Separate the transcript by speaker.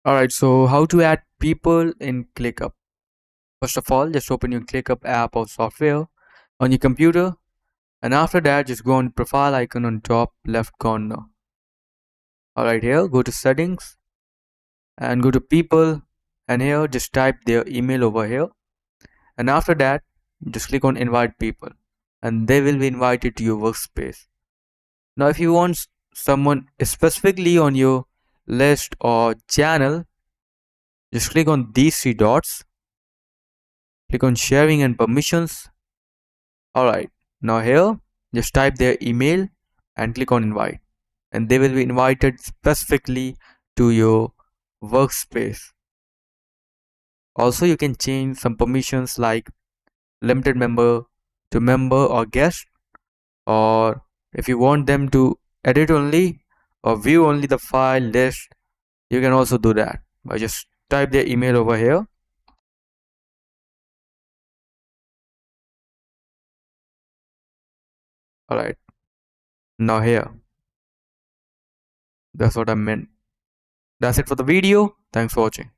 Speaker 1: Alright, so how to add people in ClickUp? First of all, just open your ClickUp app or software on your computer, and after that, just go on profile icon on top left corner. Alright, here go to settings and go to people, and here just type their email over here, and after that, just click on invite people, and they will be invited to your workspace. Now, if you want someone specifically on your list or channel, just click on these three dots. Click on sharing and permissions. Alright, now here just type their email and click on invite, and they will be invited specifically to your workspace. Also, you can change some permissions like limited member to member or guest, or if you want them to edit only or view only the file list, you can also do that by just type their email over here. Alright, now here, that's what I meant. That's it for the video. Thanks for watching.